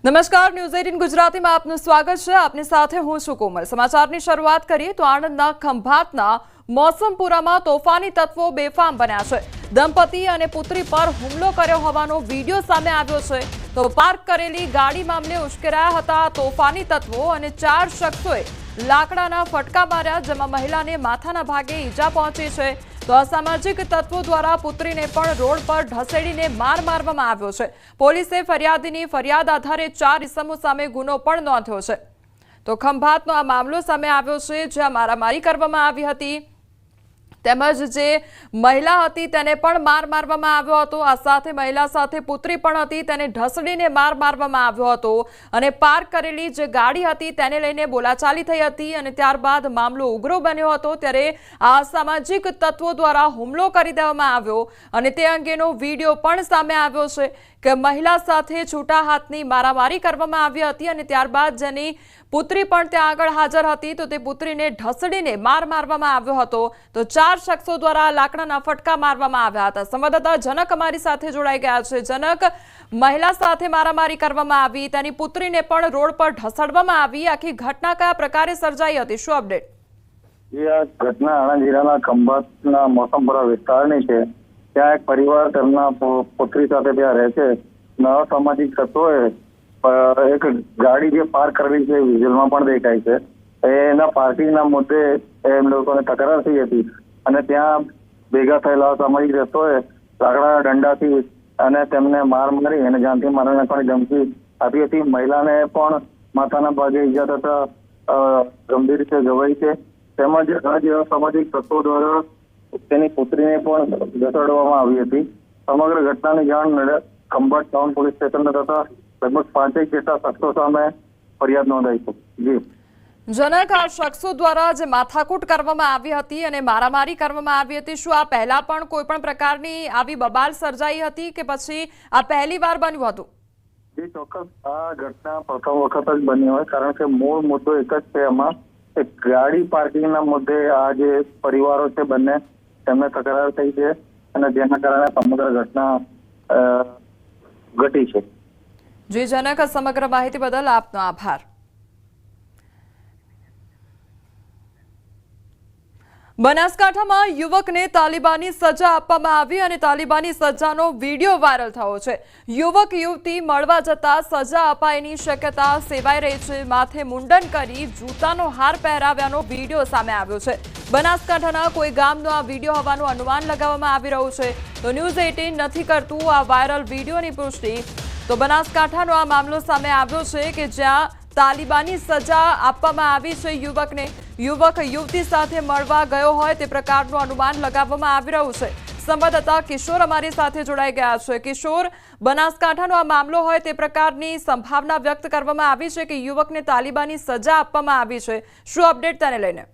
નમસ્કાર, ન્યૂઝ 18 ગુજરાતીમાં આપનું સ્વાગત છે। આપની સાથે હું છું કોમલ। સમાચારની શરૂઆત કરીએ તો આણંદના ખંભાતના મોસમપુરામાં તોફાની તત્વો બેફામ બન્યા છે। દંપતી અને પુત્રી પર હુમલો કર્યો હોવાનો વિડીયો સામે આવ્યો છે। તો પાર્ક કરેલી ગાડી મામલે ઉશ્કેરાયા હતા તોફાની તત્વો અને 4 શખ્સોએ લાકડાના ફટકા માર્યા, જેમાં મહિલાને માથાના ભાગે ઈજા પહોંચી છે। તો અસામાજિક તત્વો દ્વારા પુત્રીને પણ રોડ પર ઢસેડીને માર મારવામાં આવ્યો છે। પોલીસે ફરિયાદીની ફરિયાદ આધારે 4 ઇસમો સામે ગુનો પણ નોંધ્યો છે। તો ખંભાતનો આ મામલો સામે આવ્યો છે, જ્યાં મારામારી કરવામાં આવી હતી, તેમજ જે મહિલા હતી તેને પણ માર મારવામાં આવ્યો હતો। આ સાથે મહિલા સાથે પુત્રી પણ હતી, તેને ઢસડીને માર મારવામાં આવ્યો હતો અને પાર્ક કરેલી જે ગાડી હતી તેને લઈને બોલાચાલી થઈ હતી અને ત્યારબાદ મામલો ઉગ્ર બન્યો હતો। ત્યારે આ અસામાજિક તત્વો દ્વારા હુમલો કરી દેવામાં આવ્યો અને તે અંગેનો વિડીયો પણ સામે આવ્યો છે કે મહિલા સાથે છૂટા હાથની મારામારી કરવામાં આવી હતી અને ત્યારબાદ જેની પુત્રી પણ ત્યાં આગળ હાજર હતી તો તે પુત્રીને ઢસડીને માર મારવામાં આવ્યો હતો। તો 4 શખ્સો દ્વારા લાકડાના ફટકા મારવામાં આવ્યા હતા। સંવાદદાતા જનક અમારી સાથે જોડાઈ ગયા છે। જનક, મહિલા સાથે મારામારી કરવામાં આવી, તેની પુત્રીને પણ રોડ પર ઢસડવામાં આવી, આખી ઘટના કયા પ્રકારે સર્જાઈ હતી, શું અપડેટ? આ ઘટના આણંદ જિલ્લાના ખંભાતના મોસમપુરા વિસ્તારની છે। ત્યાં એક પરિવાર તેમના પુત્રી સાથે ત્યાં રહે છે। નવા સામાજિક તત્વોએ એક ગાડી જે પાર્ક કરેલી છે, વિઝ્યુઅલમાં પણ દેખાય છે, એના પાર્કિંગના મુદ્દે એમ લોકોને તકરાર થઈ હતી અને ત્યાં ભેગા થયેલા સામાજિક તત્વોએ લાકડાના દંડાથી અને તેમને માર મારી અને જાનથી મારી નાખવાની ધમકી આપી હતી। મહિલાને પણ માથાના ભાગે ઈજા થતા ગંભીર રીતે ઘવાઈ છે। તેમજ આ જેવા સામાજિક તત્વો દ્વારા તેની પુત્રીને પણ ઘસડવામાં આવી હતી। સમગ્ર ઘટનાની જાણ ખંભાત ટાઉન પોલીસ સ્ટેશનને થતા લગભગ 5 જેટલા શખ્સો સામે ફરિયાદ નોંધાઈ છે। જી જનક, આ શખ્સો દ્વારા જે માથાકૂટ કરવામાં આવી હતી અને મારામારી કરવામાં આવી હતી, શું આ પહેલા પણ કોઈ પણ પ્રકારની આવી બબાલ સર્જાઈ હતી કે પછી આ પહેલી વાર બન્યું હતું? જી ચોક્કસ, આ ઘટના પ્રથમ વખત જ બની હોય, કારણ કે મૂળ મુદ્દો એક જ છે। એમાં એક ગાડી પાર્કિંગના મુદ્દે આ જે પરિવારો છે બંને તેમને તકરાર થઈ છે અને જેના કારણે સમગ્ર ઘટના ઘટી છે। જી જનક, સમગ્ર માહિતી બદલ આપનો આભાર। બનાસકાંઠામાં યુવકને તાલિબાની સજા આપવામાં આવી અને તાલિબાની સજાનો વિડીયો વાયરલ થયો છે। યુવક યુવતી મળવા જતા સજા અપાયની શક્યતા સેવાઈ રહી છે। માથે મુંડન કરી જૂતાનો હાર પહેરાવ્યાનો વિડીયો સામે આવ્યો છે। બનાસકાંઠાના કોઈ ગામનો આ વિડીયો હોવાનું અનુમાન લગાવવામાં આવી રહ્યું છે। તો ન્યૂઝ 18 નથી કરતું આ વાયરલ વિડીયોની પુષ્ટિ। તો બનાસકાંઠાનો આ મામલો સામે આવ્યો છે કે જ્યાં તાલિબાની સજા આપવામાં આવી છે યુવકને। યુવક યુવતી સાથે મળવા ગયો હોય તે પ્રકારનું અનુમાન લગાવવામાં આવી રહ્યું છે। સંવાદદાતા કિશોર અમારી સાથે જોડાઈ ગયા છે। કિશોર, બનાસકાંઠાનો આ મામલો હોય તે પ્રકારની સંભાવના વ્યક્ત કરવામાં આવી છે કે યુવકને તાલિબાની સજા આપવામાં આવી છે, શું અપડેટ તેને લઈને?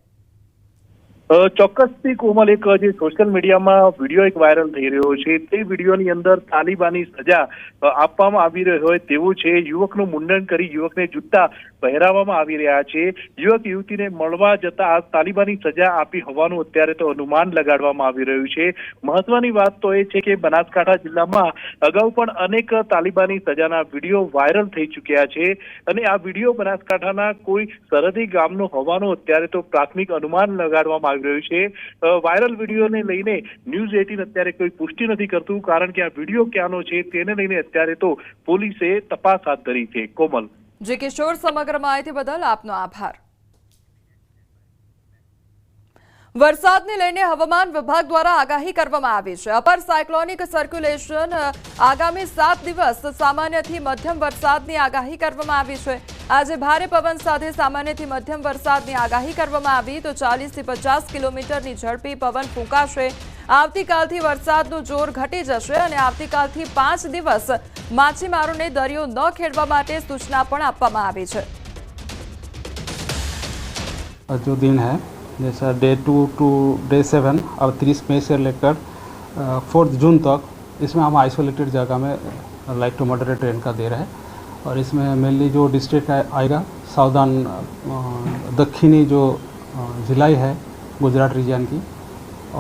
ચોક્કસથી કોમલ, એક જે સોશિયલ મીડિયામાં વિડીયો એક વાયરલ થઈ રહ્યો છે તે વિડીયોની અંદર તાલિબાની સજા આપવામાં આવી રહી હોય તેવું છે। યુવકનું મુંડન કરી યુવકને જૂતા પહેરાવવામાં આવી રહ્યા છે। યુવક યુવતીને મળવા જતા આ તાલિબાની સજા આપી હોવાનું અત્યારે તો અનુમાન લગાડવામાં આવી રહ્યું છે। મહત્વની વાત તો એ છે કે બનાસકાંઠા જિલ્લામાં અગાઉ પણ અનેક તાલિબાની સજાના વિડીયો વાયરલ થઈ ચૂક્યા છે અને આ વિડીયો બનાસકાંઠાના કોઈ સરહદી ગામનો હોવાનું અત્યારે તો પ્રાથમિક અનુમાન લગાડવામાં આવી રહ્યું છે। વાયરલ વિડીયોને લઈને ન્યૂઝ 18 અત્યારે કોઈ પુષ્ટિ નથી કરતું, કારણ કે આ વિડીયો ક્યાંનો છે તેને લઈને અત્યારે તો પોલીસે તપાસ હાથ ધરી છે। કોમલ। જી કિશોર, સમગ્ર માહિતી બદલ આપનો આભાર। વરસાદને લઈને હવામાન વિભાગ દ્વારા આગાહી કરવામાં આવી છે। અપર સાયક્લોનિક સર્ક્યુલેશન આગામી 7 દિવસ સામાન્યથી મધ્યમ વરસાદની આગાહી કરવામાં આવી છે। આજે ભારે પવન સાથે સામાન્યથી મધ્યમ વરસાદની આગાહી કરવામાં આવી તો 40 થી 50 કિલોમીટરની ઝડપી પવન ફૂંકાશે। આવતીકાલથી વરસાદનું જોર ઘટી જશે અને આવતીકાલથી 5 દિવસ માછીમારોને દરિયો ન ખેડવા માટે સૂચના પણ આપવામાં આવી છે। जो दिन है जैसा डे 2 टू डे 7 और 30 मई से लेकर 4 जून तक इसमें हम आइसोलेटेड जगह में लाइट टू मॉडरेट रेन का दे रहे हैं और इसमें मेनली जो डिस्ट्रिक्ट आएगा साउदर्न दक्षिणी जो ज़िला है गुजरात रीजन की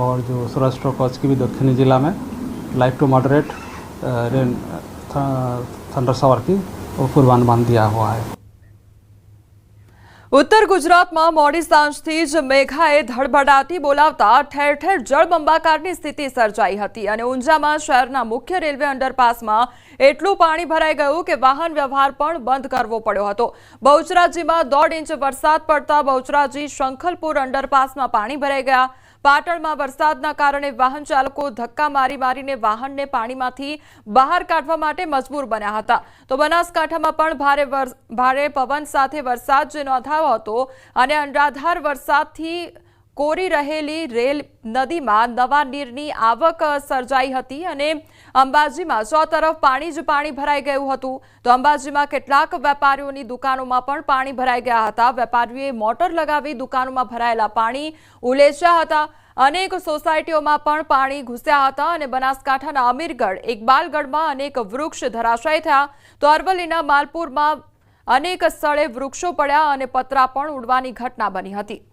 और जो सौराष्ट्र कच्छ की भी दक्षिणी ज़िला में light to moderate rain thunder shower की पूर्वानुमान दिया हुआ है। ઉત્તર ગુજરાતમાં મોડી સાંજથી જ મેઘાએ ધડબડાટી બોલાવતા ઠેર ઠેર જળબંબાકારની સ્થિતિ સર્જાઈ હતી અને ઊંઝામાં શહેરના મુખ્ય રેલવે અંડરપાસમાં એટલું પાણી ભરાઈ ગયું કે વાહન વ્યવહાર પણ બંધ કરવો પડ્યો હતો। બહુચરાજીમાં 1.5 ઇંચ વરસાદ પડતા બહુચરાજી શંખલપુર અંડરપાસમાં પાણી ભરાઈ ગયા। પાટણમાં વરસાદના કારણે વાહન ચાલકો ધક્કા મારીને વાહનને પાણીમાંથી બહાર કાઢવા માટે મજબૂર બન્યા હતા। તો બનાસકાંઠામાં પણ ભારે પવન સાથે વરસાદ જે નોંધાયો હતો અને અનરાધાર વરસાદથી કોરી રહેલી રેલ નદીમાં નવા નીરની આવક સર્જાઈ હતી અને અંબાજીમાં 100 તરફ પાણી જ પાણી ભરાઈ ગયું હતું। તો અંબાજીમાં કેટલાક વેપારીઓની દુકાનોમાં પણ પાણી ભરાઈ ગયા હતા। વેપારીઓએ મોટર લગાવી દુકાનોમાં ભરાયેલા પાણી ઉલેચ્યા હતા। અનેક સોસાયટીઓમાં પણ પાણી ઘૂસ્યા હતા અને બનાસકાંઠાના અમીરગઢ ઇકબાલગઢમાં અનેક વૃક્ષ ધરાશાયી થયા। તો અરવલ્લીના માલપુરમાં અનેક સ્થળે વૃક્ષો પડ્યા અને પતરા પણ ઉડવાની ઘટના બની હતી।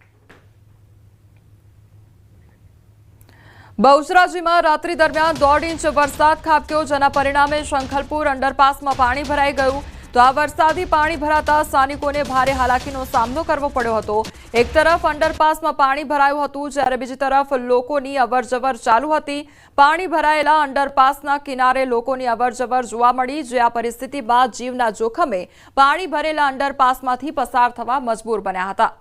બહુચરાજીમાં રાત્રિ દરમિયાન 1.5 ઇંચ વરસાદ ખાબક્યો, જેના પરિણામે શંખલપુર અંડરપાસમાં પાણી ભરાઈ ગયું। તો આ વરસાદી પાણી ભરાતા સ્થાનિકોને ભારે હાલાકીનો સામનો કરવો પડ્યો હતો। એક તરફ અંડરપાસમાં પાણી ભરાયું હતું, જ્યારે બીજી તરફ લોકોની અવરજવર ચાલુ હતી। પાણી ભરાયેલા અંડરપાસના કિનારે લોકોની અવરજવર જોવા મળી, જે આ પરિસ્થિતિમાં જીવના જોખમે પાણી ભરેલા અંડરપાસમાંથી પસાર થવા મજબૂર બન્યા હતા।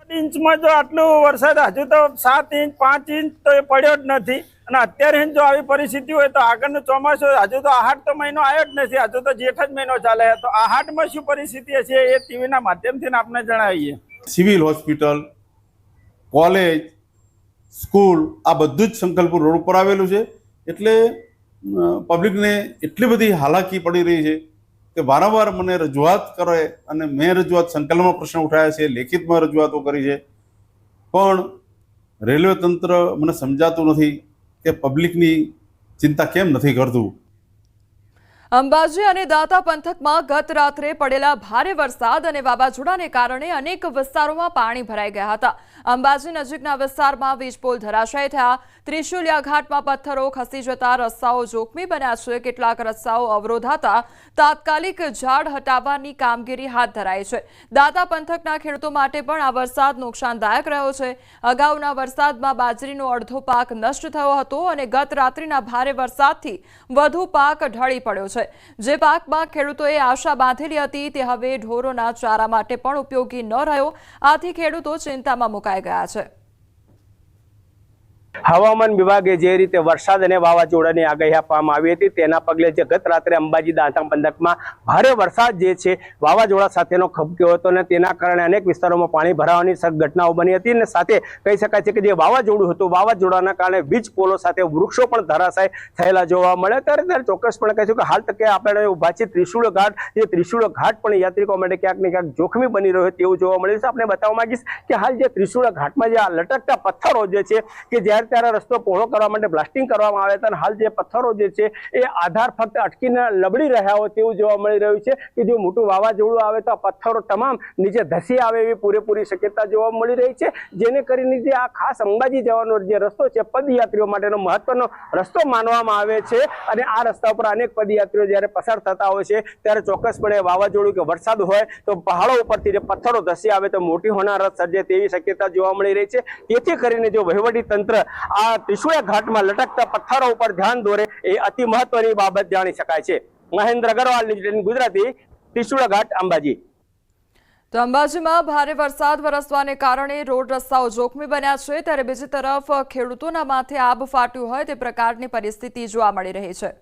ઇંચમાં જો આટલો વરસાદ હજુ તો 7 ઇંચ 5 ઇંચ તો એ પડ્યો જ નથી અને અત્યારે જો આવી પરિસ્થિતિ હોય તો આગળનું ચોમાસું હજુ તો આહાટ તો મહિનો આવ્યો જ નથી, હજુ તો જેઠ જ મહિનો ચાલે તો આહાટમાં શું પરિસ્થિતિ હશે એ ટીવીના માધ્યમથી આપણે જણાવીએ। સિવિલ હોસ્પિટલ, કોલેજ, સ્કૂલ આ બધું જ શંખલપુર રોડ ઉપર આવેલું છે, એટલે પબ્લિકને એટલી બધી હાલાકી પડી રહી છે કે વારંવાર મને રજૂઆત કરે અને મેં રજૂઆત સંકલનમાં પ્રશ્ન ઉઠાવ્યા છે, લેખિતમાં રજૂઆતો કરી છે, પણ રેલવે તંત્ર મને સમજાતું નથી કે પબ્લિકની ચિંતા કેમ નથી કરતું। અંબાજી અને દાંતા પંથકમાં ગત રાત્રે પડેલા ભારે વરસાદ અને વાવાઝોડાને કારણે અનેક વિસ્તારોમાં પાણી ભરાઈ ગયા હતા। અંબાજી નજીકના વિસ્તારમાં વીજપોલ ધરાશાયી થયા। ત્રિશુલિયા ઘાટમાં પથ્થરો ખસી જતા રસ્તાઓ જોખમી બન્યા છે। કેટલાક રસ્તાઓ અવરોધાતા તાત્કાલિક ઝાડ હટાવવાની કામગીરી હાથ ધરાઈ છે। દાંતા પંથકના ખેડૂતો માટે પણ આ વરસાદ નુકસાનદાયક રહ્યો છે। અગાઉના વરસાદમાં બાજરીનો અડધો પાક નષ્ટ થયો હતો અને ગત રાત્રિના ભારે વરસાદથી વધુ પાક ઢળી પડ્યો છે। જે પાકમાં ખેડૂતોએ આશા બાંધેલી હતી તે હવે ઢોરોના ચારા માટે પણ ઉપયોગી ન રહ્યો। આથી ખેડૂતો ચિંતામાં મુકાઈ ગયા છે। હવામાન વિભાગે જે રીતે વરસાદ અને વાવાઝોડાની આગાહી આપવામાં આવી હતી તેના પગલે જે ગત રાત્રે અંબાજી દાંતા પંથકમાં ભારે વરસાદ જે છે વાવાઝોડા સાથેનો ખબક્યો હતો અને તેના કારણે અનેક વિસ્તારોમાં પાણી ભરાવાની ઘટનાઓ બની હતી અને સાથે કહી શકાય છે કે જે વાવાઝોડું હતું વાવાઝોડાના કારણે વીજ પોલો સાથે વૃક્ષો પણ ધરાશાય થયેલા જોવા મળે। ત્યારે ચોક્કસપણે કહીશું કે હાલ તકે આપણે ઉભા છીએ ત્રિશુળ ઘાટ, જે ત્રિશુળ ઘાટ પણ યાત્રિકો માટે ક્યાંક ને ક્યાંક જોખમી બની રહ્યો તેવું જોવા મળ્યું છે। આપણે બતાવવા માંગીશ કે હાલ જે ત્રિશુળ ઘાટમાં જે આ લટકતા પથ્થરો જે છે કે ત્યારે રસ્તો પહોળો કરવા માટે બ્લાસ્ટિંગ કરવામાં આવે છે, હાલ જે પથ્થરો જે છે એ આધાર ફક્ત અટકીને લબડી રહ્યા હોય તેવું જોવા મળી રહ્યું છે કે જો મોટું વાવાઝોડું આવે તો આ પથ્થરો તમામ નીચે ધસી આવે એવી પૂરેપૂરી શક્યતા જોવા મળી રહી છે, જેને કરીને જે આ ખાસ અંબાજી જવાનો જે રસ્તો છે પદયાત્રીઓ માટેનો મહત્વનો રસ્તો માનવામાં આવે છે અને આ રસ્તા ઉપર અનેક પદયાત્રીઓ જ્યારે પસાર થતા હોય છે ત્યારે ચોક્કસપણે વાવાઝોડું કે વરસાદ હોય તો પહાડો ઉપરથી જે પથ્થરો ધસી આવે તો મોટી હોનારત સર્જે તેવી શક્યતા જોવા મળી રહી છે। તેથી કરીને જો વહીવટી તંત્ર આ ત્રિશુળિયા ઘાટમાં લટકતા પથ્થરો ઉપર ધ્યાન દોરે એ અતિ મહત્વની બાબત જાણી શકાય છે। મહેન્દ્ર અગ્રવાલ, ગુજરાતી, ત્રિશુળિયા ઘાટ, અંબાજી। તો અંબાજીમાં ભારે વરસાદ વરસવાને કારણે રોડ રસ્તાઓ જોખમી બન્યા છે, ત્યારે બીજી તરફ ખેડૂતોના માથે આબ ફાટ્યું હોય તે પ્રકારની પરિસ્થિતિ જોવા મળી રહી છે।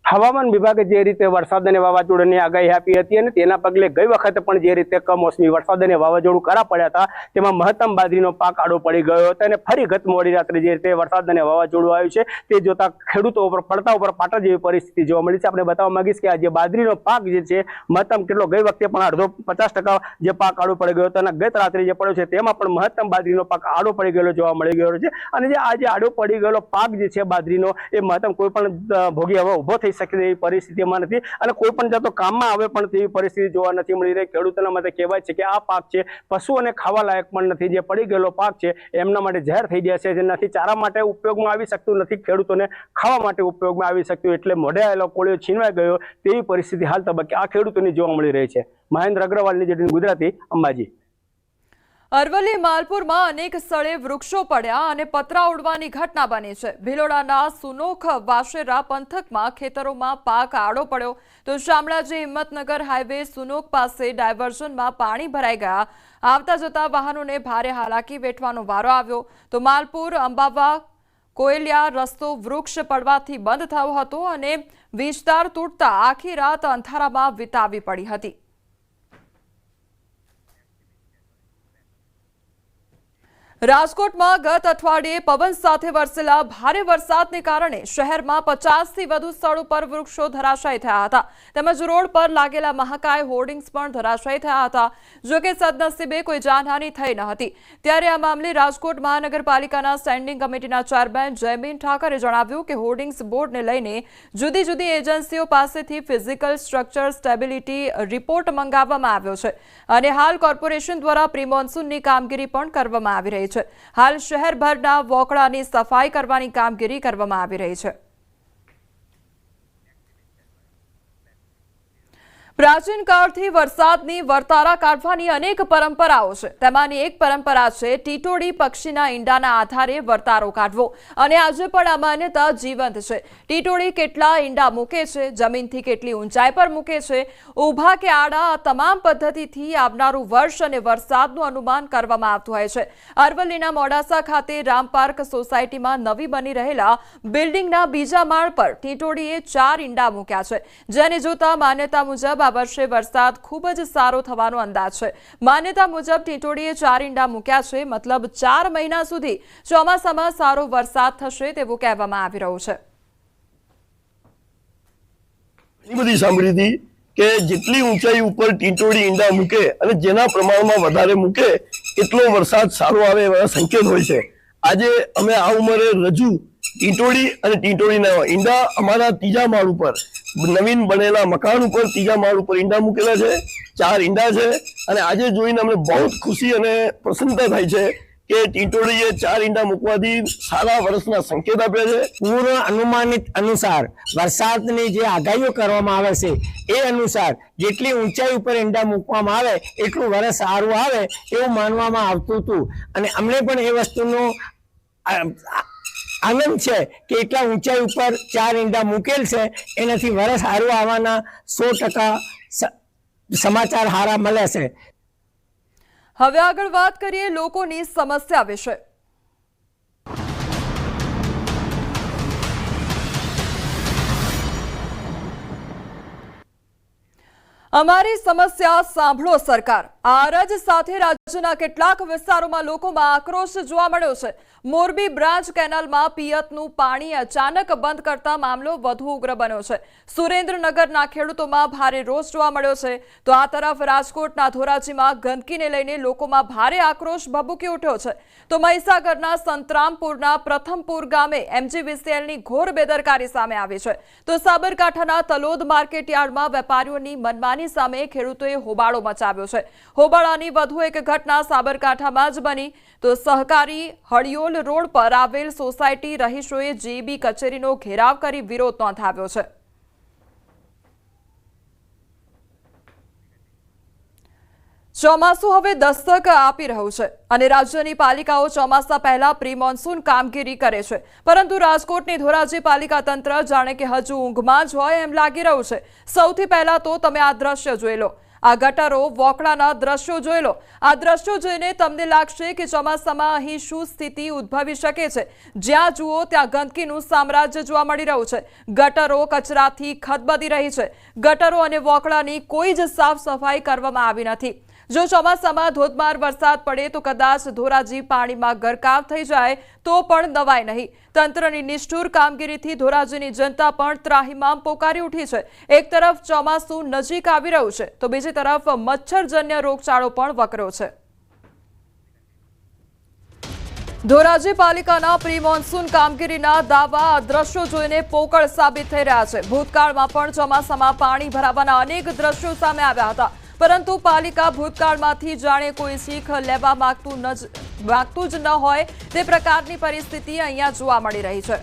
હવામાન વિભાગે જે રીતે વરસાદ અને વાવાઝોડાની આગાહી આપી હતી અને તેના પગલે ગઈ વખતે પણ જે રીતે કમોસમી વરસાદ અને વાવાઝોડું કરા પડ્યા હતા તેમાં મહત્તમ બાજરીનો પાક આડો પડી ગયો હતો અને ફરી ગત મોડી રાત્રે જે રીતે વરસાદ અને વાવાઝોડું આવ્યું છે તે જોતા ખેડૂતો ઉપર પડતા ઉપર પાટા જેવી પરિસ્થિતિ જોવા મળી છે। આપણે બતાવવા માંગીશ કે આ જે બાજરીનો પાક જે છે મહત્તમ કેટલો ગઈ વખતે પણ અડધો 50% જે પાક આડો પડી ગયો હતો અને ગત રાત્રે જે પડ્યો છે તેમાં પણ મહત્તમ બાજરીનો પાક આડો પડી ગયેલો જોવા મળી ગયો છે અને જે આ જે આડો પડી ગયેલો પાક જે છે બાજરીનો એ મહત્તમ કોઈ પણ ભોગી હવે ઉભો થઈ શકે એવી પરિસ્થિતિમાં નથી અને કોઈ પણ જાતો કામમાં આવે પણ તેવી પરિસ્થિતિ જોવા નથી મળી રહી. ખેડૂતોના માટે કહેવાય છે કે આ પાક છે પશુઓને ખાવા લાયક પણ નથી. જે પડી ગયેલો પાક છે એમના માટે ઝેર થઈ ગયા છે, જેનાથી ચારા માટે ઉપયોગમાં આવી શકતું નથી, ખેડૂતોને ખાવા માટે ઉપયોગમાં આવી શકતું, એટલે મોઢે આવેલો કોળિયો છીનવાઈ ગયો તેવી પરિસ્થિતિ હાલ તબક્કે આ ખેડૂતોની જોવા મળી રહી છે. મહેન્દ્ર અગ્રવાલની જેડી ગુજરાતી, અંબાજી. અરવલ્લી માલપુરમાં અનેક સ્થળે વૃક્ષો પડ્યા અને પતરા ઉડવાની ઘટના બની છે. ભિલોડાના સુનોખ વાશેરા પંથકમાં ખેતરોમાં પાક આડો પડ્યો તો શામળાજી હિંમતનગર હાઈવે સુનોખ પાસે ડાયવર્ઝનમાં પાણી ભરાઈ ગયા. આવતા જતા વાહનોને ભારે હાલાકી વેઠવાનો વારો આવ્યો તો માલપુર અંબાવા કોયલિયા રસ્તો વૃક્ષ પડવાથી બંધ થયો હતો અને વીજતાર તૂટતા આખી રાત અંધારામાં વિતાવી પડી હતી. રાજકોટમાં ગત અઠવાડિયે પવન સાથે વરસેલા ભારે વરસાદને કારણે શહેરમાં 50થી વધુ સ્થળો પર વૃક્ષો ધરાશાયી થયા હતા તેમજ રોડ પર લાગેલા મહાકાય હોર્ડિંગ્સ પણ ધરાશાયી થયા હતા. જો કે સદનસીબે કોઈ જાનહાની થઈ ન હતી. ત્યારે આ મામલે રાજકોટ મહાનગરપાલિકાના સ્ટેન્ડિંગ કમિટીના ચેરમેન જયમીન ઠાકરે જણાવ્યું કે હોર્ડિંગ્સ બોર્ડને લઈને જુદી જુદી એજન્સીઓ પાસેથી ફિઝિકલ સ્ટ્રક્ચર સ્ટેબિલિટી રિપોર્ટ મંગાવવામાં આવ્યો છે અને હાલ કોર્પોરેશન દ્વારા પ્રી મોન્સૂનની કામગીરી પણ કરવામાં આવી રહી છે. હાલ શહેરભરના વોકળાની સફાઈ કરવાની કામગીરી કરવામાં આવી રહી છે. પ્રાચીન કાળથી વરસાદની વર્તારા કાઢવાની અનેક પરંપરાઓ છે. તેમાંની એક પરંપરા છે ટીટોડી પક્ષીના ઈંડાના આધારે વર્તારો કાઢવો અને આજે પણ આ માન્યતા જીવંત છે. ટીટોડી કેટલા ઈંડા મૂકે છે, જમીનથી કેટલી ઊંચાઈ પર મૂકે છે, ઊભા કે આડા, આ તમામ પદ્ધતિથી આવનારું વર્ષ અને વરસાદનું અનુમાન કરવામાં આવતું હોય છે. અરવલ્લીના મોડાસા ખાતે રામપાર્ક સોસાયટીમાં નવી બની રહેલા બિલ્ડિંગના બીજા માળ પર ટીટોડીએ 4 ઈંડા મૂક્યા છે, જેને જોતા માન્યતા મુજબ આ વર્ષે વરસાદ ખૂબ જ સારો થવાનો અંદાજ છે. માન્યતા મુજબ ટીટોડીએ 4 ઈંડા મૂક્યા છે, મતલબ 4 મહિના સુધી ચોમાસામાં સારો વરસાદ થશે તેવું કહેવામાં આવી રહ્યું છે. ઘણી બધી સાંભળી હતી કે જેટલી ઊંચાઈ ઉપર ટીટોડી ઈંડા મૂકે અને જેના પ્રમાણમાં વધારે મૂકે એટલો વરસાદ સારો આવે એવા સંકેત હોય છે. આજે અમે આ ઉંમરે રજૂ ટીટોડી અને ટીટોડીના ઈંડા અમારા 3જા માળ ઉપર નવીન બનેલા મકાન ઉપર 3જા માળ ઉપર ઈંડા મૂકેલા છે. 4 ઈંડા છે અને આજે જોઈને અમને બહુ ખુશી અને પ્રસન્નતા થાય છે કે ટીટોડીએ 4 ઈંડા મૂકવાથી સારા વર્ષના સંકેત આપ્યા છે. પૂર્વ અનુમાનિત અનુસાર વરસાદની જે આગાહીઓ કરવામાં આવે છે એ અનુસાર જેટલી ઊંચાઈ ઉપર ઈંડા મૂકવામાં આવે એટલું વરસ સારું આવે એવું માનવામાં આવતું હતું અને અમને પણ એ વસ્તુનો આનંદ છે કે એટલા ઊંચાઈ ઉપર 4 ઈંડા મૂકેલ છે, એનાથી વરસ સારું આવવાના 100% સમાચાર સારા મળે છે. હવે આગળ વાત કરીએ લોકોની સમસ્યા વિશે. અમારી સમસ્યા સાંભળો સરકાર. આ અરજ સાથે રાજ્યના કેટલાક વિસ્તારોમાં લોકોમાં આક્રોશ જોવા મળ્યો છે. મોરબી બ્રાન્ચ કેનાલમાં પિયતનું પાણી અચાનક બંધ કરતા મામલો વધુ ઉગ્ર બન્યો છે. સુરેન્દ્રનગરના ખેડૂતોમાં ભારે રોષ જોવા મળ્યો છે તો આ તરફ રાજકોટના ધોરાજીમાં ગંદકીને લઈને લોકોમાં ભારે આક્રોશ ભભૂકી ઉઠ્યો છે. તો મહીસાગરના સંતરામપુરના પ્રથમપુર ગામે MGVCLની ઘોર બેદરકારી સામે આવી છે. તો સાબરકાંઠાના તલોદ માર્કેટયાર્ડમાં વેપારીઓની મનમાની સામે ખેડૂતોએ હોબાળો મચાવ્યો છે. હોબાળાની વધુ એક ઘટના સાબરકાંઠામાં જ બની તો સહકારી હળિયોલ રોડ પર આવેલ સોસાયટી રહીશોએ GEB કચેરીનો ઘેરાવ કરી વિરોધ નોંધાવ્યો છે. ચોમાસું હવે દસ્તક આપી રહ્યું છે અને રાજ્યની પાલિકાઓ ચોમાસા પહેલા પ્રી મોન્સૂન કામગીરી કરે છે, પરંતુ રાજકોટની ધોરાજી પાલિકા તંત્ર જાણે કે હજુ ઊંઘમાં જ હોય એમ લાગી રહ્યું છે. સૌથી પહેલા તો તમે આ દ્રશ્ય જોઈ લો. આ ગટરો વોકળાના દ્રશ્યો જોઈ લો. આ દ્રશ્યો જોઈને તમને લાગશે કે ચોમાસામાં અહીં શું સ્થિતિ ઉદ્ભવી શકે છે. જ્યાં જુઓ ત્યાં ગંદકીનું સામ્રાજ્ય જોવા મળી રહ્યું છે. ગટરો કચરાથી ખદબદી રહી છે. ગટરો અને વોકળાની કોઈ જ સાફ સફાઈ કરવામાં આવી નથી. જો ચોમાસામાં ધોધમાર વરસાદ પડે તો કદાચ ધોરાજી પાણીમાં ગરકાવ થઈ જાય તો પણ નવાય નહીં. તંત્રની નિષ્ઠુર કામગીરીથી ધોરાજીની જનતા પણ ત્રાહિમામ પોકારી ઉઠી છે. એક તરફ ચોમાસું નજીક આવી રહ્યું છે તો બીજી તરફ મચ્છરજન્ય રોગચાળો પણ વકર્યો છે. ધોરાજી પાલિકાના પ્રી મોન્સૂન કામગીરીના દાવા દ્રશ્યો જોઈને પોકળ સાબિત થઈ રહ્યા છે. ભૂતકાળમાં પણ ચોમાસામાં પાણી ભરાવાના અનેક દ્રશ્યો સામે આવ્યા હતા, પરંતુ પાલિકા ભૂતકાળમાંથી જાણે કોઈ શીખ લેવા માંગતું જ ન હોય તે પ્રકારની પરિસ્થિતિ અહીંયા જોવા મળી રહી છે.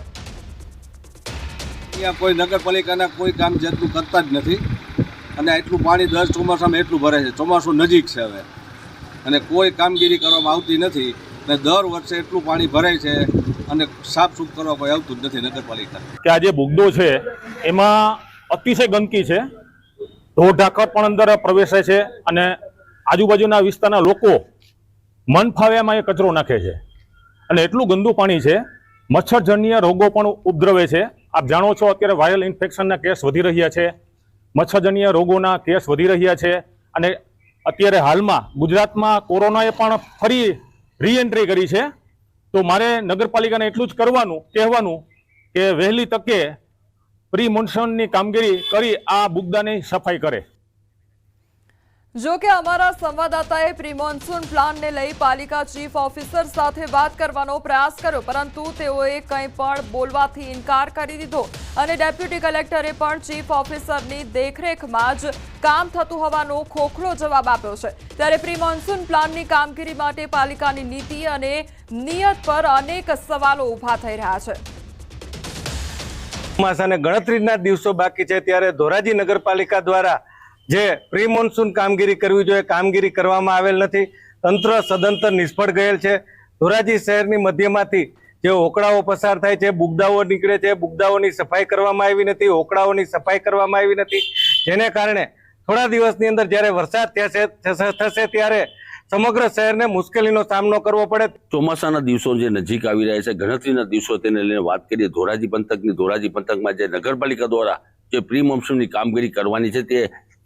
અહીંયા કોઈ નગરપાલિકાના કોઈ કામ જેટલું કરતા જ નથી અને એટલું પાણી દર ચોમાસામાં એટલું ભરે છે. ચોમાસું નજીક છે હવે અને કોઈ કામગીરી કરવામાં આવતી નથી ને દર વર્ષે એટલું પાણી ભરાય છે અને સાફ સુફ કરવા કોઈ આવતું જ નથી નગરપાલિકા. કે આ જે બુગદો છે એમાં અતિશય ગંદકી છે, ઢોર ઢાંકર પણ અંદર પ્રવેશે છે અને આજુબાજુના વિસ્તારના લોકો મન ફાવે એમાં એ કચરો નાખે છે અને એટલું ગંદુ પાણી છે. મચ્છરજન્ય રોગો પણ ઉપદ્રવે છે. આપ જાણો છો અત્યારે વાયરલ ઇન્ફેક્શનના કેસ વધી રહ્યા છે, મચ્છરજન્ય રોગોના કેસ વધી રહ્યા છે અને અત્યારે હાલમાં ગુજરાતમાં કોરોનાએ પણ ફરી રીએન્ટ્રી કરી છે. તો મારે નગરપાલિકાને એટલું જ કહેવાનું કે વહેલી તકે પ્રી મોન્સૂનની કામગીરી કરી આ બુગદાની સફાઈ કરે. જો કે અમારા સંવાદદાતાએ પ્રી મોન્સૂન પ્લાનને લઈ પાલિકા ચીફ ઓફિસર સાથે વાત કરવાનો પ્રયાસ કર્યો, પરંતુ તેઓએ કંઈ પણ બોલવાથી ઇનકાર કરી દીધો અને ડેપ્યુટી કલેક્ટરે પણ ચીફ ઓફિસરની દેખરેખમાં જ કામ થતું હોવાનો ખોખલો જવાબ આપ્યો છે. ત્યારે પ્રી મોન્સૂન પ્લાનની કામગીરી માટે પાલિકાની નીતિ અને નિયત પર અનેક સવાલો ઊભા થઈ રહ્યા છે. ચોમાસાને ગણતરીના દિવસો બાકી છે ત્યારે ધોરાજી નગરપાલિકા દ્વારા જે પ્રી મોન્સૂન કામગીરી કરવી જોઈએ કામગીરી કરવામાં આવેલ નથી. તંત્ર સદંતર નિષ્ફળ ગયેલ છે. ધોરાજી શહેરની મધ્યમાંથી જે ઓકળાઓ પસાર થાય છે, બુગદાઓ નીકળે છે, બુગદાઓની સફાઈ કરવામાં આવી નથી, ઓકળાઓની સફાઈ કરવામાં આવી નથી, જેને કારણે થોડા દિવસની અંદર જ્યારે વરસાદ થશે ત્યારે સમગ્ર શહેરને મુશ્કેલીનો સામનો કરવો પડે. ચોમાસાના દિવસો જે નજીક આવી રહ્યા છે, ગણતરીના દિવસો તેને લઈને વાત કરીએ ધોરાજી પંથકમાં જે નગરપાલિકા દ્વારા જે પ્રી મોન્સૂનની કામગીરી કરવાની છે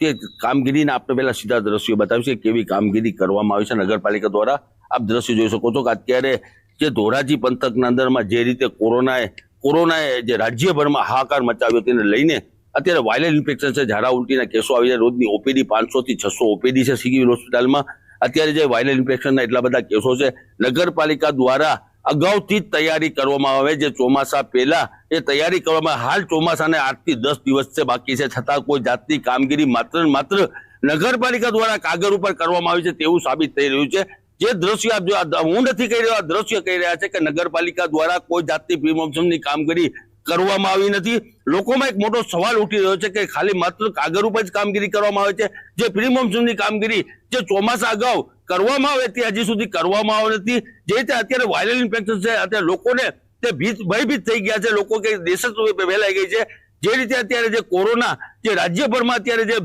તે કામગીરીના આપણે પહેલા સીધા દ્રશ્યો બતાવીશું કેવી કામગીરી કરવામાં આવી છે નગરપાલિકા દ્વારા. આપ દ્રશ્યો જોઈ શકો છો કે અત્યારે જે ધોરાજી પંથકના અંદરમાં જે રીતે કોરોનાએ જે રાજ્યભરમાં હાહાકાર મચાવ્યો તેને લઈને અત્યારે વાયરલ ઇન્ફેક્શન છે, ઝાડા ઉલટીના કેસો આવી રહ્યા. રોજની ઓપીડી 500 થી 600 ઓપીડી છે સિવિલ હોસ્પિટલમાં. અત્યારે જે વાયરલ ઇન્ફેક્શનના એટલા બધા કેસો છે, નગરપાલિકા દ્વારા અગાઉથી જ તૈયારી કરવામાં આવે. જે ચોમાસા પહેલા એ તૈયારી કરવામાં, હાલ ચોમાસાને 8 થી 10 દિવસ છે બાકી છે, છતાં કોઈ જાતની કામગીરી માત્ર નગરપાલિકા દ્વારા કાગળ ઉપર કરવામાં આવી છે તેવું સાબિત થઈ રહ્યું છે. જે દ્રશ્ય હું નથી કહી રહ્યો, આ દ્રશ્ય કહી રહ્યા છે કે નગરપાલિકા દ્વારા કોઈ જાતની પ્રી મોન્સૂનની કામગીરી કરવામાં આવી નથી. લોકોમાં એક મોટો સવાલ ઉઠી રહ્યો છે કે ખાલી માત્ર કાગળ ઉપર જ કામગીરી કરવામાં આવે છે. જે પ્રી મોન્સૂનની કામગીરી જે ચોમાસા અગાઉ કરવામાં આવે તે હજી સુધી કરવામાં આવી નથી. જે રીતે અત્યારે વાયરલ ઇન્ફેક્શન છે, અત્યારે લોકોને તે ભયભીત થઈ ગયા છે, લોકો કે દહેશત ફેલાઈ ગઈ છે. જે રીતે અત્યારે જે કોરોના જે રાજ્યભરમાં અત્યારે જે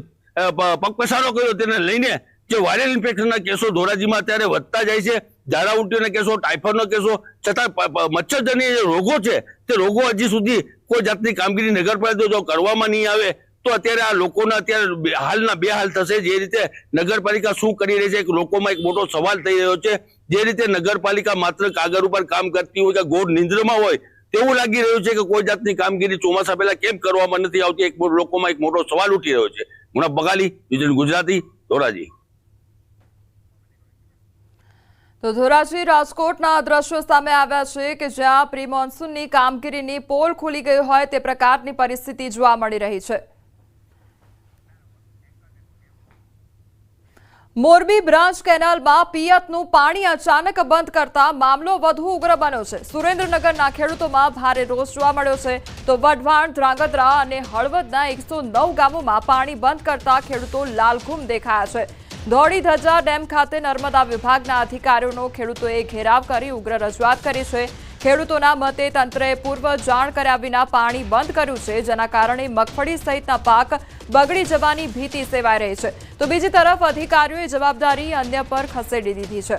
પગપસારો કર્યો તેને લઈને જે વાયરલ ઇન્ફેક્શનના કેસો ધોરાજીમાં અત્યારે વધતા જાય છે, ઝાડા ઉલટીના કેસો, ટાઇફોઇડનો કેસો, છતાં મચ્છરજન્ય જે રોગો છે તે રોગો હજી સુધી કોઈ જાતની કામગીરી નગરપાલિકા જો કરવામાં નહીં આવે તો અત્યારે આ લોકોના અત્યારે હાલના બે હાલ થશે. જે રીતે નગરપાલિકા શું કરી રહી છે લોકોમાં એક મોટો સવાલ થઈ રહ્યો છે. જે રીતે નગરપાલિકા માત્ર કાગળ ઉપર કામ કરતી હોય કે ઘોર નિંદ્રમાં હોય તેવું લાગી રહ્યું છે કે કોઈ જાતની કામગીરી ચોમાસા પહેલા કેમ કરવામાં નથી આવતી, એક લોકોમાં એક મોટો સવાલ ઉઠી રહ્યો છે. મુનાફ બગાલી, વિઝન ગુજરાતી, ધોરાજી. તો ધોરાજી રાજકોટના દ્રશ્યો સામે આવ્યા છે કે જ્યાં પ્રી મોન્સૂનની કામગીરીની પોલ ખુલી ગઈ હોય તે પ્રકારની પરિસ્થિતિ જોવા મળી રહી છે. મોરબી બ્રાન્ચ કેનાલમાં પિયતનું પાણી અચાનક બંધ કરતા મામલો વધુ ઉગ્ર બન્યો છે. સુરેન્દ્રનગરના ખેડૂતોમાં ભારે રોષ જોવા મળ્યો છે. તો વઢવાણ, ધ્રાંગધ્રા અને હળવદના 109 ગામોમાં પાણી બંધ કરતા ખેડૂતો લાલઘુમ દેખાયા છે. ધોળી ધજા ડેમ ખાતે નર્મદા વિભાગના અધિકારીઓનો ખેડૂતોએ ઘેરાવ કરી ઉગ્ર રજૂઆત કરી છે. ખેડૂતોના મતે તંત્રએ પૂર્વ જાણ કર્યા વિના પાણી બંધ કર્યું છે, જેના કારણે મગફળી સહિતના પાક બગડી જવાની ભીતિ સેવાઈ રહી છે. તો બીજી તરફ અધિકારીઓએ જવાબદારી અન્ય પર ખસેડી દીધી છે.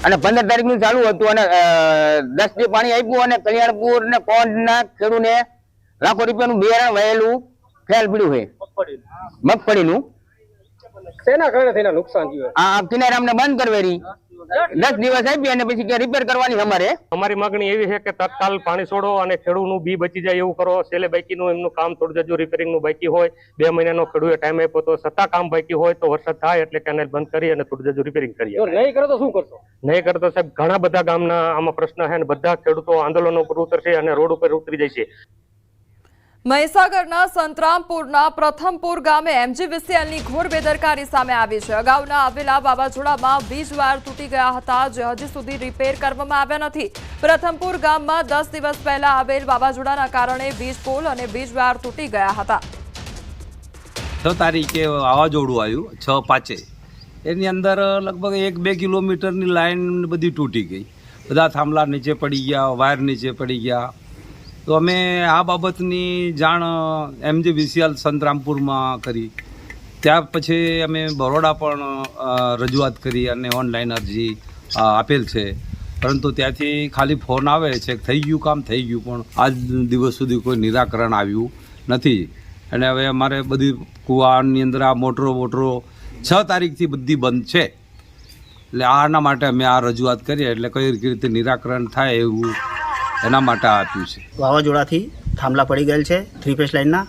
અને 15 તારીખનું ચાલુ હતું અને 10 દી પાણી આપ્યું અને કલ્યાણપુર ને કોંઢના ખેડૂને લાખો રૂપિયાનું બિયારણ વહેલું ફેલ પડ્યું છે મગફળીનું. શેના કારણે થઈને નુકસાન થયું? આ કિનારે અમને બંધ કરવેરી 10 દિવસ આપી અને પછી કે રિપેર કરવાની અમારી માંગણી એવી છે કે તત્કાલ પાણી છોડો અને ખેડૂતનું બી બચી જાય એવું કરો. છેલ્લે બાકીનું એમનું કામ થોડું જજો રિપેરિંગનું બાકી હોય, 2 મહિનાનો ખેડૂતે ટાઈમ આપ્યો તો છતાં કામ બાકી હોય તો વરસાદ થાય એટલે કેનાલ બંધ કરી અને થોડું જજો રિપેરિંગ કરીએ. નહીં કરો તો શું કરશો? નહીં કરો તો સાહેબ ઘણા બધા ગામના આમાં પ્રશ્ન છે અને બધા ખેડૂતો આંદોલનો પર ઉતરશે અને રોડ ઉપર ઉતરી જાય છે. મહીસાગરના સંતરામપુરના પ્રથમપુર ગામે MGVCLની ઘોર બેદરકારી સામે આવી છે. અગાઉના આવેલા વાવાઝોડામાં વીજ વાયર તૂટી ગયા હતા, જે હજી સુધી રિપેર કરવામાં આવ્યા નથી. પ્રથમપુર ગામમાં 10 દિવસ પહેલા આવેલ વાવાઝોડાના કારણે વીજ પોલ અને વીજ વાયર તૂટી ગયા હતા. 6 તારીખે વાવાઝોડું આવ્યું 6-5, એની અંદર લગભગ 1-2 કિલોમીટરની લાઈન બધી તૂટી ગઈ, બધા થાંભલા નીચે પડી ગયા, વાયર નીચે પડી ગયા. તો અમે આ બાબતની જાણ MGVCL સંતરામપુરમાં કરી. ત્યાર પછી અમે બરોડા પણ રજૂઆત કરી અને ઓનલાઈન અરજી આપેલ છે, પરંતુ ત્યાંથી ખાલી ફોન આવે છે થઈ ગયું કામ થઈ ગયું, પણ આજ દિવસ સુધી કોઈ નિરાકરણ આવ્યું નથી. અને હવે અમારે બધી કુવાની અંદર આ મોટરો 6 તારીખથી બધી બંધ છે, એટલે આના માટે અમે આ રજૂઆત કરીએ એટલે કઈ રીતે નિરાકરણ થાય એવું એના માટે આપ્યું છે. વાવાઝોડાથી થાંભલા પડી ગયેલ છે 3 ફેઝ લાઇનના.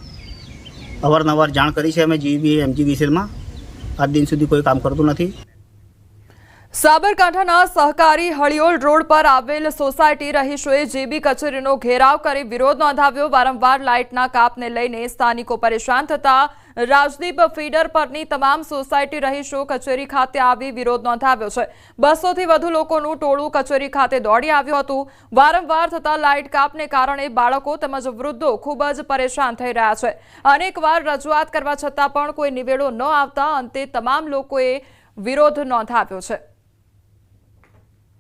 અવારનવાર જાણ કરી છે અમે MGVCLમાં, આજ દિન સુધી કોઈ કામ કરતું નથી. સાબરકાંઠાના સહકારી હળિયોલ રોડ પર આવેલ સોસાયટી રહીશોએ JB કચેરીનો ઘેરાવ કરી વિરોધ નોંધાવ્યો. વારંવાર લાઇટના કાપને લઈને સ્થાનિકો પરેશાન થતા રાજદીપ ફીડર પરની તમામ સોસાયટી રહીશો કચેરી ખાતે આવી વિરોધ નોંધાવ્યો છે. 200 થી વધુ લોકોનું ટોળું કચેરી ખાતે દોડી આવ્યું હતું. વારંવાર થતા લાઇટ કાપને કારણે બાળકો તેમજ વૃદ્ધો ખૂબ જ પરેશાન થઈ રહ્યા છે. અનેકવાર રજૂઆત કરવા છતાં પણ કોઈ નિવેડો ન આવતા અંતે તમામ લોકોએ વિરોધ નોંધાવ્યો છે.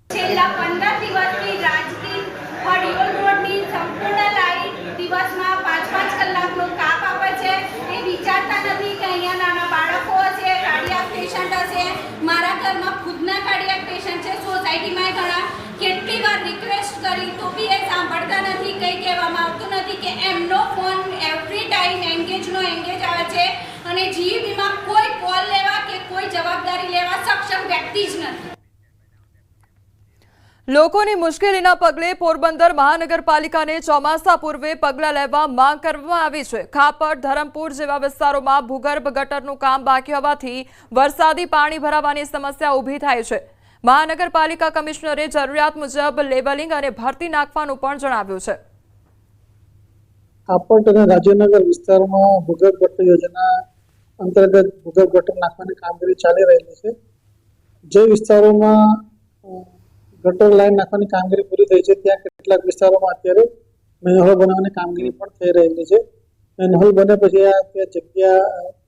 છેલ્લા 15 દિવસથી રાજદીપ હળિયોલ રોડની સંપૂર્ણ લાઇટ દિવસમાં 5-5 કલાકનો કાપ આપે છે. એ વિચારતા નથી કે અહીંયા નાના બાળકો હશે, કાર્ડિયાક પેશન્ટ હશે. મારા ઘરમાં ખુદના કાર્ડિયાક પેશન્ટ છે, સોસાયટીમાં ઘણા. કેટલી વાર રિક્વેસ્ટ કરી તો બી એ સાંભળતા નથી, કંઈ કહેવામાં આવતું નથી કે એમનો ફોન એવરી ટાઈમ એંગેજ આવે છે અને GEBમાં કોઈ કોલ લેવા કે કોઈ જવાબદારી લેવા સક્ષમ વ્યક્તિ જ નથી. લોકોની મુશ્કેલીના પગલે પોરબંદર મહાનગરપાલિકાને ચોમાસા પૂર્વે પગલાં લેવા માંગ કરવામાં આવી છે. ખાપર, ધરમપુર જેવા વિસ્તારોમાં ભૂગર્ભ ગટરનું કામ બાકી હોવાથી વરસાદી પાણી ભરાવાની સમસ્યા ઊભી થાય છે. મહાનગરપાલિકા કમિશનરે જરૂરિયાત મુજબ લેવલિંગ અને ભરતી નાખવાનું પણ જણાવ્યું છે. ખાપર અને રાજ્યનગર વિસ્તારમાં ભૂગર્ભ ગટર યોજના અંતર્ગત ભૂગર્ભ ગટર નાખવાની કામગીરી ચાલી રહેલી છે. જે વિસ્તારોમાં ગટર લાઈન નાખવાની કામગીરી પૂરી થઈ છે ત્યાં કેટલાક વિસ્તારોમાં અત્યારે મેનહોલ બનાવવાની કામગીરી પણ થઈ રહેલી છે. મેનહોલ બને પછી આ જગ્યા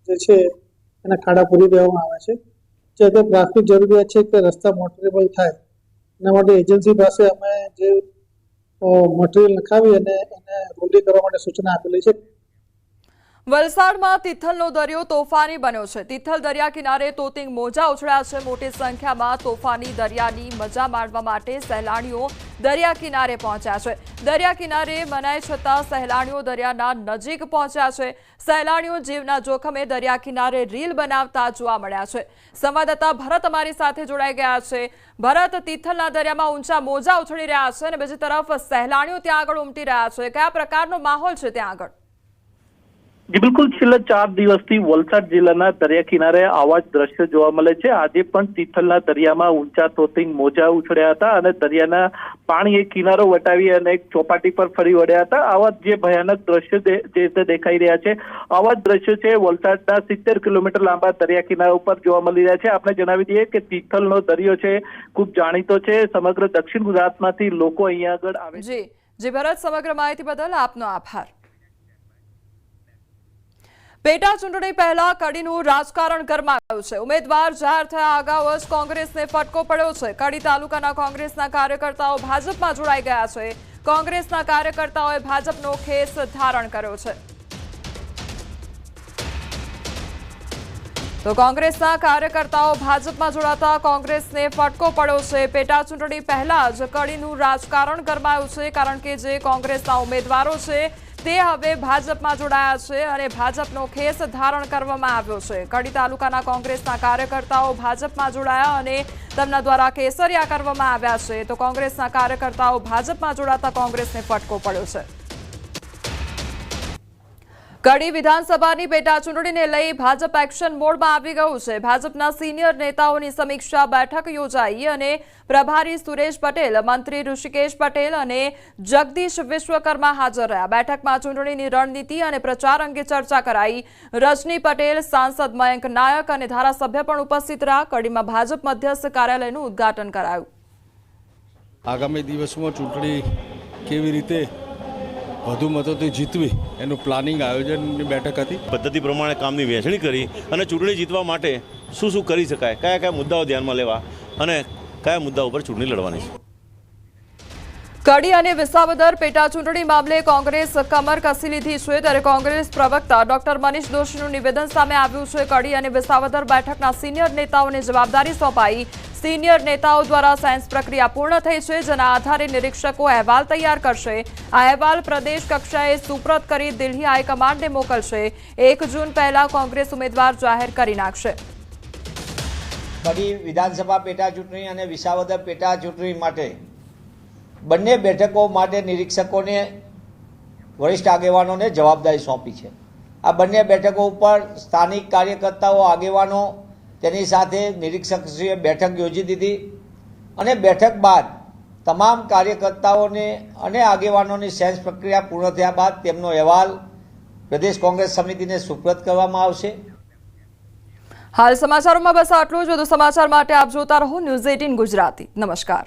જે છે એના ખાડા પૂરી દેવામાં આવે છે. જે તે પ્રાથમિક જરૂરિયાત છે કે રસ્તા મોટરેબલ થાય એના માટે એજન્સી પાસે અમે જે મટીરિયલ નખાવી અને એને રોડી કરવા માટે સૂચના આપેલી છે. વલસાડમાં તિથલનો દરિયો તોફાની બન્યો છે. તિથલ દરિયા કિનારે તોતિંગ મોજા ઉછળ્યા છે. મોટી સંખ્યામાં તોફાની દરિયાની મજા માણવા માટે સહેલાણીઓ દરિયા કિનારે પહોંચ્યા છે. દરિયા કિનારે મનાઈ છતાં સહેલાણીઓ દરિયાના નજીક પહોંચ્યા છે. સહેલાણીઓ જીવના જોખમે દરિયા કિનારે રીલ બનાવતા જોવા મળ્યા છે. સંવાદદાતા ભરત અમારી સાથે જોડાઈ ગયા છે. ભરત, તિથલના દરિયામાં ઊંચા મોજા ઉછળી રહ્યા છે અને બીજી તરફ સહેલાણીઓ ત્યાં આગળ ઉમટી રહ્યા છે. કયા પ્રકારનો માહોલ છે ત્યાં આગળ? બિલકુલ, છેલ્લા 4 દિવસથી વલસાડ જિલ્લાના દરિયા કિનારે આવા જ દ્રશ્યો જોવા મળે છે. આજે પણ તિથલના દરિયામાં ઊંચા તોતિંગ મોજા ઉછળ્યા હતા અને દરિયાના પાણીએ કિનારો વટાવી અને એક ચોપાટી પર ફરી વળ્યા હતા. આવા જે ભયાનક દ્રશ્યો જે દેખાઈ રહ્યા છે, આવા જ દ્રશ્યો છે વલસાડના 70 કિલોમીટર લાંબા દરિયા કિનારા ઉપર જોવા મળી રહ્યા છે. આપણે જણાવી દઈએ કે તિથલનો દરિયો છે ખૂબ જાણીતો છે. સમગ્ર દક્ષિણ ગુજરાતમાંથી લોકો અહીંયા આગળ આવે છે. જી ભરત, સમગ્ર માહિતી બદલ આપનો આભાર. પેટા ચૂંટણી પહેલા કડીનું રાજકારણ ગરમાયું છે. ઉમેદવાર જાહેર થયા અગાઉ જ કોંગ્રેસને ફટકો પડ્યો છે. કડી તાલુકાના કોંગ્રેસના કાર્યકર્તાઓ ભાજપમાં જોડાઈ ગયા છે. કોંગ્રેસના કાર્યકર્તાઓએ ભાજપનો ખેસ ધારણ કર્યો છે. તો કોંગ્રેસના કાર્યકર્તાઓ ભાજપમાં જોડાતા કોંગ્રેસને ફટકો પડ્યો છે. પેટા ચૂંટણી પહેલા જ કડીનું રાજકારણ ગરમાયું છે, કારણ કે જે કોંગ્રેસના ઉમેદવારો છે તે હવે ભાજપમાં જોડાયા છે અને ભાજપનો ખેસ ધારણ કરવામાં આવ્યો છે. કડી તાલુકાના કોંગ્રેસના કાર્યકર્તાઓ ભાજપમાં જોડાયા અને તેમના દ્વારા કેસરિયા કરવામાં આવ્યા છે. તો કોંગ્રેસના કાર્યકર્તાઓ ભાજપમાં જોડાતા કોંગ્રેસને ફટકો પડ્યો છે. કડી વિધાનસભાની પેટા ચૂંટણીને લઈ ભાજપ એક્શન મોડમાં આવી ગયું છે. ભાજપના સિનિયર નેતાઓની સમીક્ષા બેઠક યોજાઈ અને પ્રભારી સુરેશ પટેલ, મંત્રી ઋષિકેશ પટેલ અને જગદીશ વિશ્વકર્મા હાજર રહ્યા. બેઠકમાં ચૂંટણીની રણનીતિ અને પ્રચાર અંગે ચર્ચા કરાઈ. રજની પટેલ, સાંસદ મયંક નાયક અને ધારાસભ્ય પણ ઉપસ્થિત રહ્યા. કડીમાં ભાજપ મધ્યસ્થ કાર્યાલયનું ઉદ્ઘાટન કરાયું. આગામી દિવસમાં ચૂંટણી કેવી રીતે વધુ મતોથી જીતવી એનું પ્લાનિંગ આયોજનની બેઠક હતી. પદ્ધતિ પ્રમાણે કામની વહેંચણી કરી અને ચૂંટણી જીતવા માટે શું શું કરી શકાય, કયા કયા મુદ્દાઓ ધ્યાનમાં લેવા અને કયા મુદ્દા ઉપર ચૂંટણી લડવાની છે. કડી અને વિસાવદર પેટા ચૂંટણી મામલે કોંગ્રેસ કમર કસી લીધી છે. ત્યારે કોંગ્રેસ પ્રવક્તા ડોક્ટર મનીષ દોશીનું નિવેદન સામે આવ્યું છે. કડી અને વિસાવદર બેઠકના સિનિયર નેતાઓને જવાબદારી સોંપાઈ. સિનિયર નેતાઓ દ્વારા સાયન્સ પ્રક્રિયા પૂર્ણ થઈ છે, જેના આધારે નિરીક્ષકો અહેવાલ તૈયાર કરશે. આ અહેવાલ પ્રદેશ કક્ષાએ સુપ્રત કરી દિલ્હી હાઈકમાન્ડને મોકલશે. 1 જૂન પહેલા કોંગ્રેસ ઉમેદવાર જાહેર કરી નાખશે. કડી વિધાનસભા પેટા ચૂંટણી અને વિસાવદર પેટા ચૂંટણી માટે બંને બેઠકો માટે નિરીક્ષકોને વરિષ્ઠ આગેવાનોને જવાબદારી સોંપી છે. આ બંને બેઠકો ઉપર સ્થાનિક કાર્યકર્તાઓ, આગેવાનો, તેની સાથે નિરીક્ષકશ્રીએ બેઠક યોજી દીધી અને બેઠક બાદ તમામ કાર્યકર્તાઓને અને આગેવાનોની સેન્સ પ્રક્રિયા પૂર્ણ થયા બાદ તેમનો અહેવાલ પ્રદેશ કોંગ્રેસ સમિતિને સુપ્રત કરવામાં આવશે. હાલ સમાચારોમાં બસ આટલું જ. વધુ સમાચાર માટે આપ જોતા રહો ન્યૂઝ 18 ગુજરાતી. નમસ્કાર.